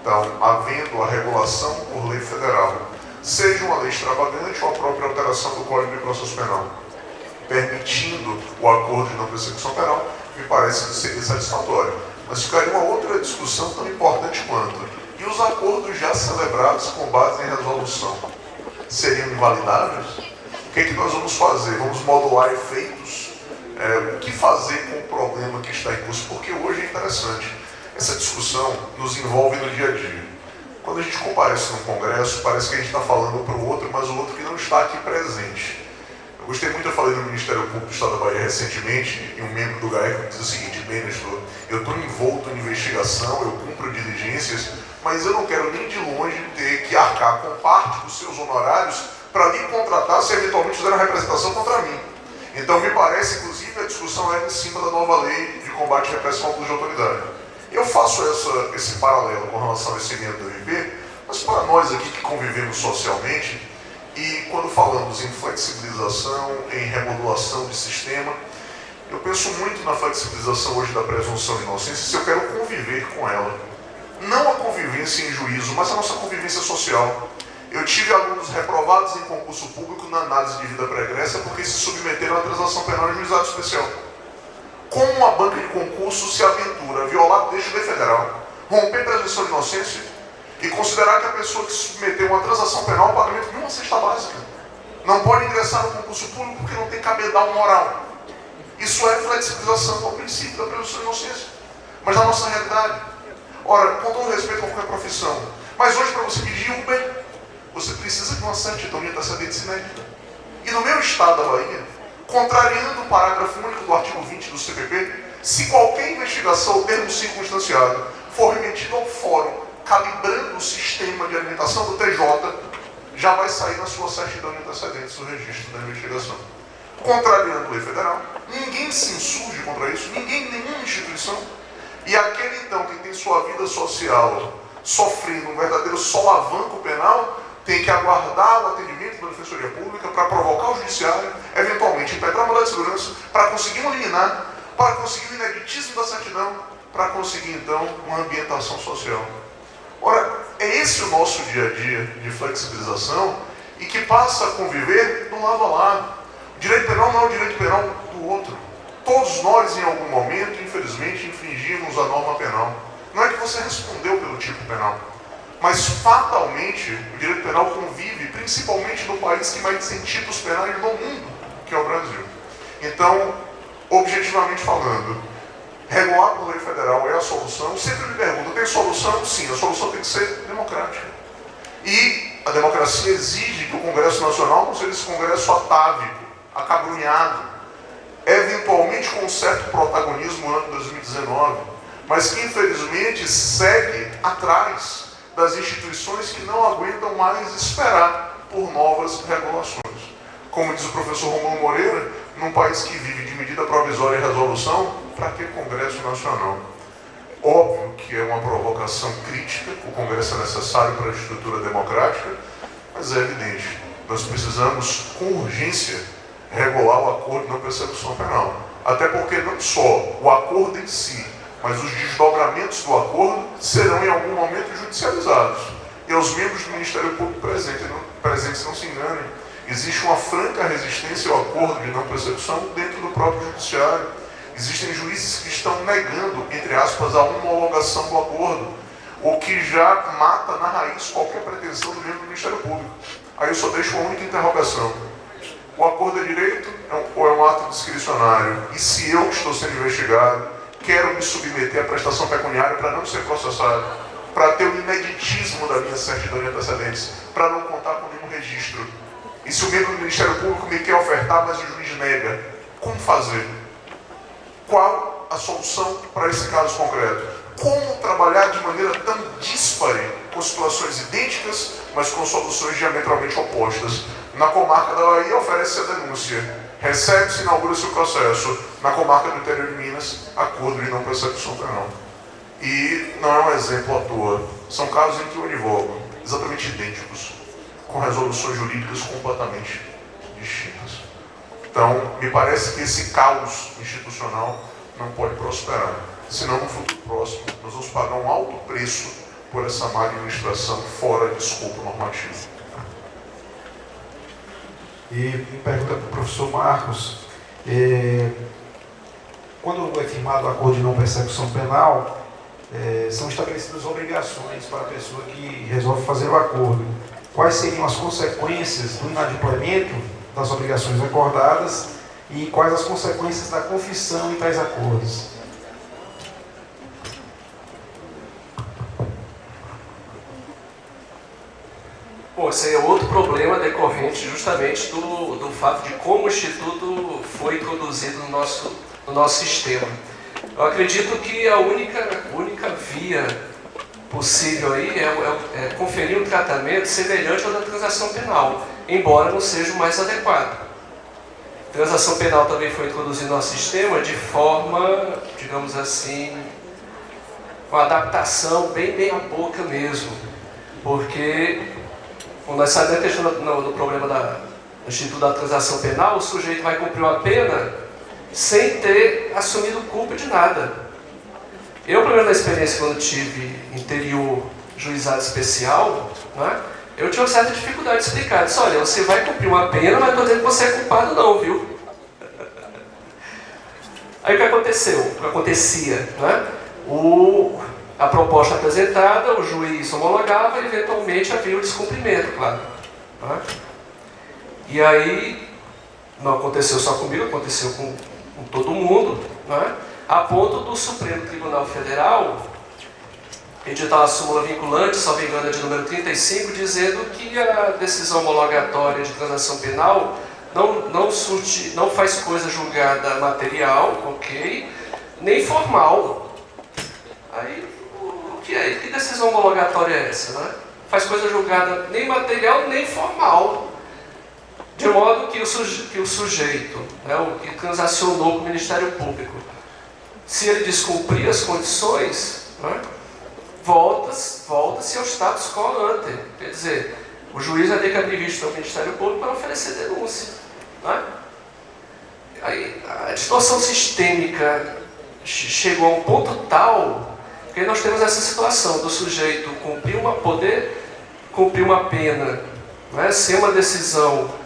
Então, havendo a regulação por lei federal, seja uma lei extravagante ou a própria alteração do Código de Processo Penal, permitindo o acordo de não persecução penal, me parece que seria satisfatório. Mas ficaria uma outra discussão tão importante quanto: e os acordos já celebrados com base em resolução seriam invalidáveis? O que é que nós vamos fazer? Vamos modular efeitos? O que fazer com o problema que está em curso? Porque hoje é interessante. Essa discussão nos envolve no dia a dia. Quando a gente comparece num congresso, parece que a gente está falando para o outro, mas o outro que não está aqui presente. Eu gostei muito, eu falei no Ministério Público do Estado da Bahia recentemente, e um membro do GAECO diz o seguinte: bem, Nestor, eu estou envolto em investigação, eu cumpro diligências, mas eu não quero nem de longe ter que arcar com parte dos seus honorários para lhe contratar se eventualmente fizer uma representação contra mim. Então me parece, inclusive, a discussão é em cima da nova lei de combate à repressão ao abuso de autoridade. Eu faço esse paralelo com relação a esse emenda do MP, mas para nós aqui que convivemos socialmente, e quando falamos em flexibilização, em remodulação de sistema, eu penso muito na flexibilização hoje da presunção de inocência se eu quero conviver com ela. Não a convivência em juízo, mas a nossa convivência social. Eu tive alunos reprovados em concurso público na análise de vida pregressa porque se submeteram à transação penal em juizado especial. Como uma banca de concurso se aventura a violar a lei federal, romper a presunção de inocência e considerar que a pessoa que se submeteu a uma transação penal é o pagamento de uma cesta básica não pode ingressar no concurso público porque não tem cabedal moral? Isso é flexibilização ao princípio da presunção de inocência, mas na nossa realidade. Ora, com todo respeito a qualquer profissão, mas hoje para você pedir Uber, você precisa de uma certidão de antecedentes inédita. E no meu estado da Bahia, contrariando o parágrafo único do artigo 20 do CPP, se qualquer investigação ou termo circunstanciado for remetido ao fórum, calibrando o sistema de alimentação do TJ, já vai sair na sua certidão de antecedentes o registro da investigação. Contrariando a lei federal, ninguém se insurge contra isso, nenhuma instituição. E aquele então que tem sua vida social sofrendo um verdadeiro solavanco penal, tem que aguardar o atendimento da Defensoria Pública para provocar o Judiciário, eventualmente impetrar a mandado de segurança, para conseguir um liminar, para conseguir o ineditismo da certidão, para conseguir então uma ambientação social. Ora, é esse o nosso dia a dia de flexibilização e que passa a conviver do lado a lado. O direito penal não é o direito penal do outro. Todos nós, em algum momento, infelizmente, infringimos a norma penal. Não é que você respondeu pelo tipo penal. mas fatalmente o direito penal convive principalmente no país que mais tem tipos penais no mundo, que é o Brasil. Então, objetivamente falando, regular por lei federal é a solução. Sempre me pergunto, tem solução? Sim, a solução tem que ser democrática. E a democracia exige que o Congresso Nacional não seja esse Congresso atávico, acabrunhado, eventualmente com um certo protagonismo no ano de 2019, mas que infelizmente segue atrás das instituições que não aguentam mais esperar por novas regulações. Como diz o professor Romulo Moreira, num país que vive de medida provisória e resolução, para que Congresso Nacional? Óbvio que é uma provocação crítica, o Congresso é necessário para a estrutura democrática, mas é evidente, nós precisamos com urgência regular o acordo de não persecução penal. Até porque não só o acordo em si, mas os desdobramentos do acordo serão em algum momento judicializados. E aos membros do Ministério Público presentes não se enganem, existe uma franca resistência ao acordo de não persecução dentro do próprio judiciário. Existem juízes que estão negando, entre aspas, a homologação do acordo, o que já mata na raiz qualquer pretensão do membro do Ministério Público. Aí eu só deixo uma única interrogação. O acordo é direito ou é um ato discricionário? E se eu, que estou sendo investigado, quero me submeter à prestação pecuniária para não ser processado, para ter o ineditismo da minha certidão de antecedentes, para não contar com nenhum registro? E se o membro do Ministério Público me quer ofertar, mas o juiz nega, como fazer? Qual a solução para esse caso concreto? Como trabalhar de maneira tão díspare, com situações idênticas, mas com soluções diametralmente opostas? Na comarca da Bahia, oferece-se a denúncia, recebe-se e inaugura-se o processo. Na comarca do interior de Minas, acordo de não persecução penal. E não é um exemplo à toa. São casos em que univogam, exatamente idênticos, com resoluções jurídicas completamente distintas. Então, me parece que esse caos institucional não pode prosperar. Senão, no futuro próximo, nós vamos pagar um alto preço por essa má administração fora de escopo normativo. E me pergunta para o professor Marcos, quando é firmado o acordo de não persecução penal, são estabelecidas obrigações para a pessoa que resolve fazer o acordo. Quais seriam as consequências do inadimplemento das obrigações acordadas e quais as consequências da confissão em tais acordos? Bom, esse aí é outro problema decorrente justamente do fato de como o Instituto foi introduzido no nosso sistema. Eu acredito que a única via possível aí é conferir um tratamento semelhante ao da transação penal, embora não seja o mais adequado. A transação penal também foi introduzida no nosso sistema de forma, digamos assim, uma adaptação bem meia boca mesmo, porque, como nós sabemos a questão do problema do Instituto da Transação Penal, o sujeito vai cumprir uma pena sem ter assumido culpa de nada. Eu, pelo menos na experiência, quando tive interior juizado especial, né, eu tinha uma certa dificuldade de explicar. Disse, olha, você vai cumprir uma pena, mas não estou dizendo que você é culpado não, viu? Aí o que aconteceu? O que acontecia? Né? A proposta apresentada, o juiz homologava e eventualmente havia o descumprimento, claro. Né? E aí, não aconteceu só comigo, aconteceu com todo mundo, né? A ponto do Supremo Tribunal Federal editar a súmula vinculante, salvo engano, de número 35, dizendo que a decisão homologatória de transação penal não faz coisa julgada material, ok, nem formal. Aí, que decisão homologatória é essa, né? Faz coisa julgada nem material, nem formal. De modo que o sujeito, né, o que transacionou com o Ministério Público, se ele descumprir as condições, né, volta-se ao status quo ante. Quer dizer, o juiz vai ter que abrir vista ao Ministério Público para oferecer denúncia. Né? Aí, a distorção sistêmica chegou a um ponto tal que nós temos essa situação do sujeito poder cumprir uma pena, né, sem uma decisão.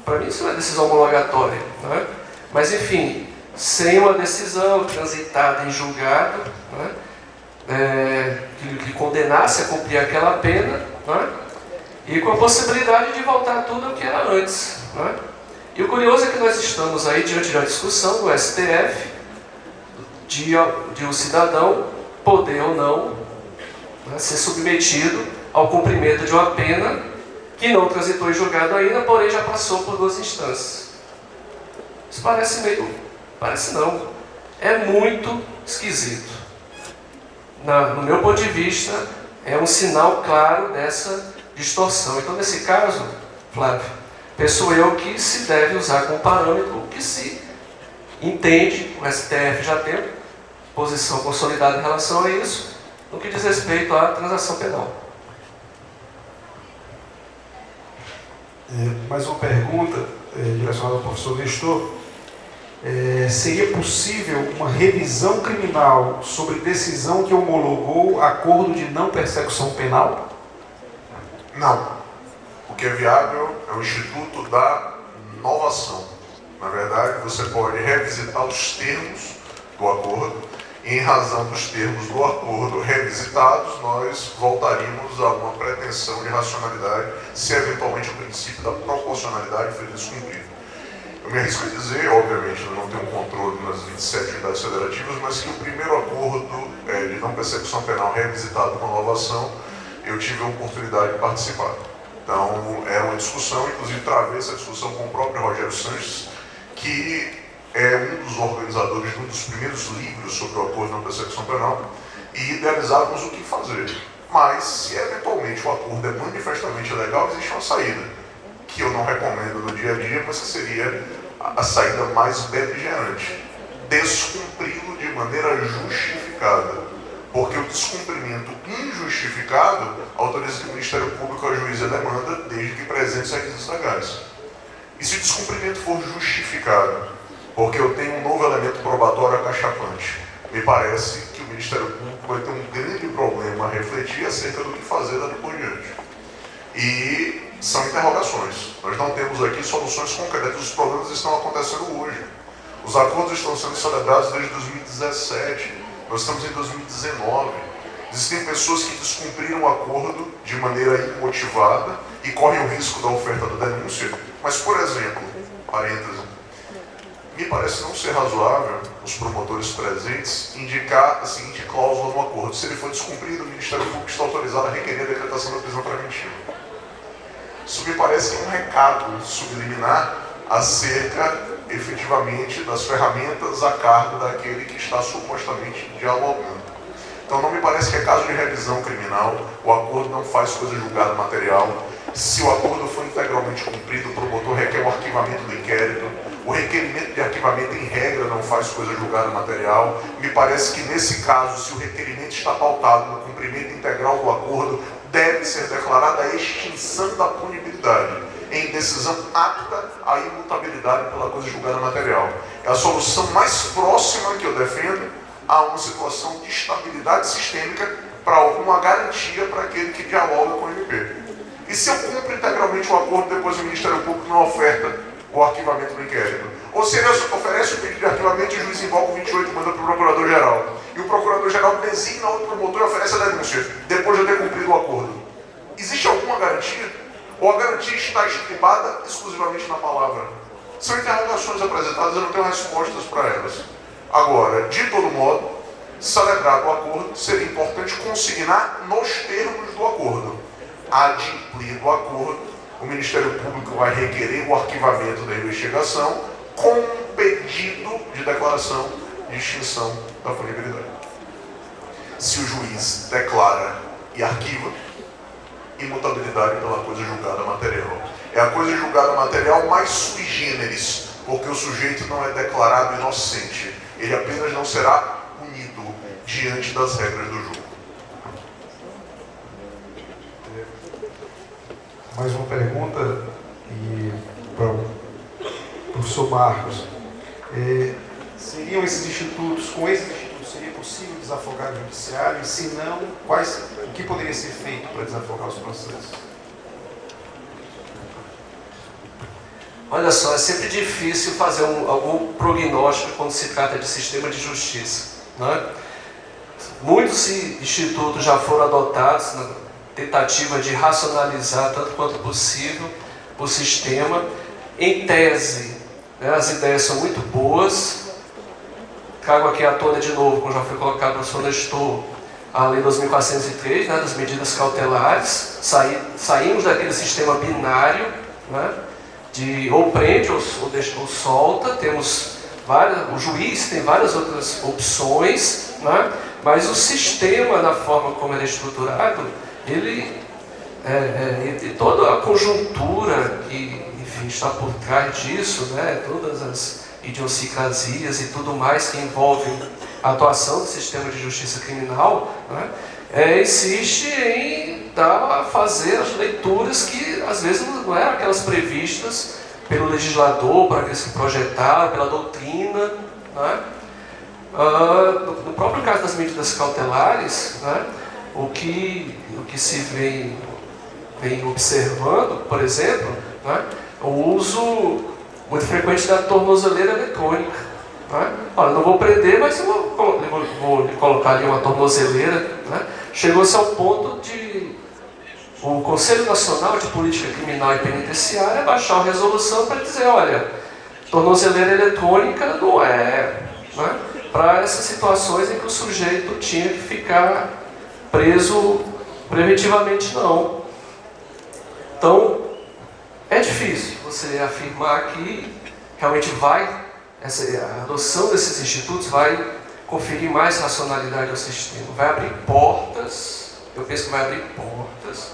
Para mim isso não é decisão homologatória, né? Mas enfim, sem uma decisão transitada em julgado, né, que condenasse condenasse a cumprir aquela pena, não é? E com a possibilidade de voltar tudo ao que era antes. Não é? E o curioso é que nós estamos aí diante de uma discussão do STF de um cidadão poder ou não, né, ser submetido ao cumprimento de uma pena que não transitou em julgado ainda, porém já passou por 2 instâncias. Isso parece meio... parece não. É muito esquisito. No meu ponto de vista, é um sinal claro dessa distorção. Então, nesse caso, Flávio, penso eu que se deve usar como parâmetro o que se entende, o STF já tem posição consolidada em relação a isso, no que diz respeito à transação penal. Mais uma pergunta direcionada ao professor Nestor. Seria possível uma revisão criminal sobre decisão que homologou acordo de não persecução penal? Não. O que é viável é o instituto da novação. Na verdade, você pode revisitar os termos do acordo e, em razão dos termos do acordo revisitados, nós voltaríamos a uma pretensão de racionalidade se eventualmente o princípio da proporcionalidade for descumprido. Eu me arrisco a dizer, obviamente, eu não tenho controle nas 27 unidades federativas, mas que o primeiro acordo de não persecução penal revisitado com a novação, eu tive a oportunidade de participar. Então, era uma discussão, inclusive travei essa discussão com o próprio Rogério Sanches, que é um dos organizadores de um dos primeiros livros sobre o acordo de não persecução penal, e idealizávamos o que fazer. Mas, se eventualmente o acordo é manifestamente ilegal, existe uma saída, que eu não recomendo no dia a dia, mas que seria a saída mais beligerante. Descumpri-lo de maneira justificada. Porque o descumprimento injustificado autoriza que o Ministério Público ajuize a demanda desde que presente os requisitos legais. E se o descumprimento for justificado, porque eu tenho um novo elemento probatório acachapante, me parece que o Ministério Público vai ter um grande problema a refletir acerca do que fazer daqui por diante. E são interrogações. Nós não temos aqui soluções concretas. Os problemas estão acontecendo hoje. Os acordos estão sendo celebrados desde 2017. Nós estamos em 2019. Existem pessoas que descumpriram o acordo de maneira imotivada e correm o risco da oferta da denúncia. Mas, por exemplo, parêntese, me parece não ser razoável os promotores presentes indicar a seguinte cláusula no acordo: se ele for descumprido, o Ministério Público está autorizado a requerer a decretação da prisão preventiva. Isso me parece que é um recado subliminar acerca, efetivamente, das ferramentas a cargo daquele que está supostamente dialogando. Então não me parece que é caso de revisão criminal, o acordo não faz coisa julgada material. Se o acordo for integralmente cumprido, o promotor requer o arquivamento do inquérito. O requerimento de arquivamento, em regra, não faz coisa julgada material. Me parece que, nesse caso, se o requerimento está pautado no cumprimento integral do acordo, deve ser declarada a extinção da punibilidade, em decisão apta à imutabilidade pela coisa julgada material. É a solução mais próxima que eu defendo a uma situação de estabilidade sistêmica para alguma garantia para aquele que dialoga com o MP. E se eu cumpro integralmente o acordo, depois o Ministério Público não oferta o arquivamento do inquérito? Ou se ele oferece o pedido de arquivamento e o juiz invoca o 28 e manda para o Procurador-Geral. E o Procurador-Geral designa outro promotor e oferece a denúncia, depois de eu ter cumprido o acordo. Existe alguma garantia? Ou a garantia está estripada exclusivamente na palavra? São interrogações apresentadas, eu não tenho respostas para elas. Agora, de todo modo, celebrado o acordo, seria importante consignar nos termos do acordo. Adimplido o acordo, o Ministério Público vai requerer o arquivamento da investigação com um pedido de declaração de extinção da punibilidade. Se o juiz declara e arquiva, imutabilidade pela coisa julgada material. É a coisa julgada material mais sui generis, porque o sujeito não é declarado inocente. Ele apenas não será punido diante das regras do jogo. Mais uma pergunta para o professor Marcos. Seriam esses institutos, com esses institutos, seria possível desafogar o judiciário? E se não, o que poderia ser feito para desafogar os processos? Olha só, é sempre difícil fazer algum prognóstico quando se trata de sistema de justiça, não é? Muitos institutos já foram adotados na tentativa de racionalizar tanto quanto possível o sistema. Em tese, né, as ideias são muito boas. Trago aqui à tona de novo, como já foi colocado pelo professor Nestor, a Lei 2403, né, das medidas cautelares. Saímos daquele sistema binário, né, de ou prende ou solta. Temos o juiz tem várias outras opções, né, mas o sistema, na forma como ele é estruturado, ele e toda a conjuntura que, enfim, está por trás disso, né, todas as idiosincrasias e tudo mais que envolvem a atuação do sistema de justiça criminal, né, insiste em fazer as leituras que às vezes não eram aquelas previstas pelo legislador, para aqueles que projetaram, pela doutrina, né. No próprio caso das medidas cautelares, né, o que se vem observando, por exemplo, né, o uso muito frequente da tornozeleira eletrônica. Né? Olha, não vou prender, mas eu vou colocar ali uma tornozeleira. Né? Chegou-se ao ponto de o Conselho Nacional de Política Criminal e Penitenciária baixar uma resolução para dizer, olha, tornozeleira eletrônica não é, né, para essas situações em que o sujeito tinha que ficar preso preventivamente, não. Então, é difícil você afirmar que realmente a adoção desses institutos vai conferir mais racionalidade ao sistema. Vai abrir portas, eu penso que vai abrir portas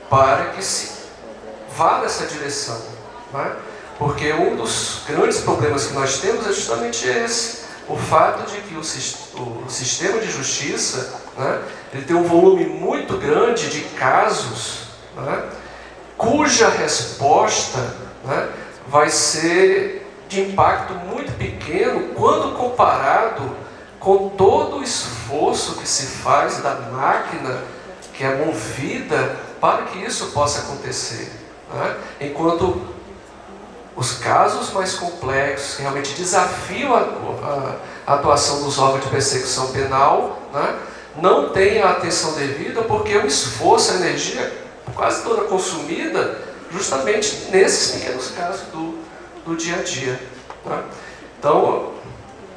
para que se vá nessa direção. Né? Porque um dos grandes problemas que nós temos é justamente esse. O fato de que o sistema de justiça, né, ele tem um volume muito grande de casos, né, cuja resposta, né, vai ser de impacto muito pequeno quando comparado com todo o esforço que se faz da máquina que é movida para que isso possa acontecer. Né? Enquanto os casos mais complexos, que realmente desafiam a atuação dos órgãos de persecução penal, né, não têm a atenção devida porque o esforço, a energia quase toda consumida justamente nesses pequenos casos do dia a dia. Né? Então,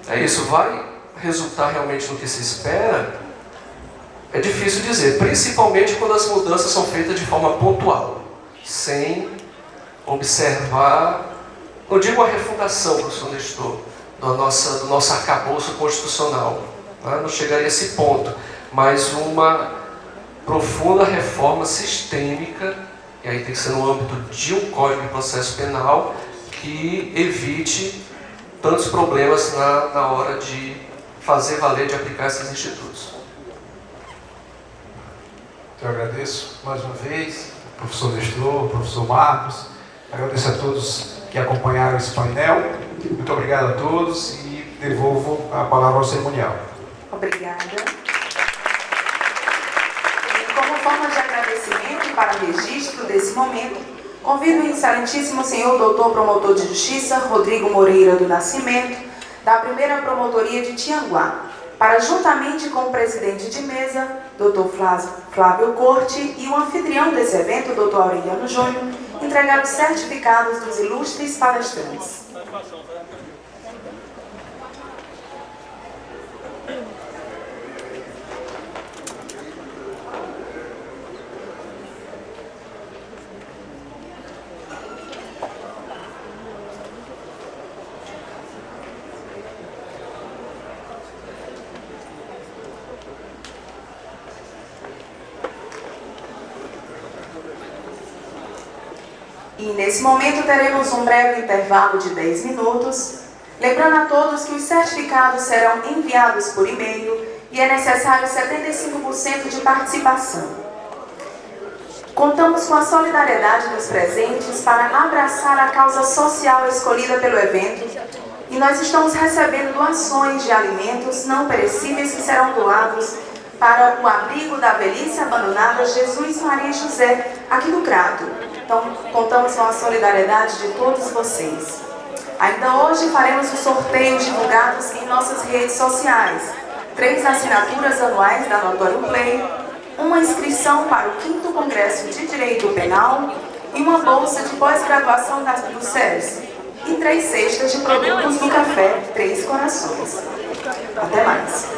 é isso. Vai resultar realmente no que se espera? É difícil dizer, principalmente quando as mudanças são feitas de forma pontual, sem observar, não digo a refundação, professor Nestor, do nosso arcabouço constitucional, né? Não chegaria a esse ponto, mas uma profunda reforma sistêmica, e aí tem que ser no âmbito de um Código de Processo Penal, que evite tantos problemas na hora de fazer valer, de aplicar esses institutos. Eu agradeço mais uma vez, professor Nestor, professor Marcos, agradeço a todos que acompanharam esse painel, muito obrigado a todos e devolvo a palavra ao cerimonial. Obrigada. Como forma de agradecimento para o registro desse momento, convido o excelentíssimo senhor doutor promotor de justiça, Rodrigo Moreira do Nascimento, da primeira promotoria de Tianguá, para, juntamente com o presidente de mesa, doutor Flávio Corte, e o anfitrião desse evento, doutor Aureliano Júnior, entregar os certificados dos ilustres palestrantes. E nesse momento teremos um breve intervalo de 10 minutos, lembrando a todos que os certificados serão enviados por e-mail e é necessário 75% de participação. Contamos com a solidariedade dos presentes para abraçar a causa social escolhida pelo evento e nós estamos recebendo doações de alimentos não perecíveis que serão doados para o abrigo da velhice abandonada Jesus Maria e José, aqui no Crato. Então, contamos com a solidariedade de todos vocês. Ainda hoje faremos os sorteios divulgados em nossas redes sociais. 3 assinaturas anuais da Notório Play, uma inscrição para o 5º Congresso de Direito Penal e uma bolsa de pós-graduação do SERS e 3 cestas de produtos do café Três Corações. Até mais.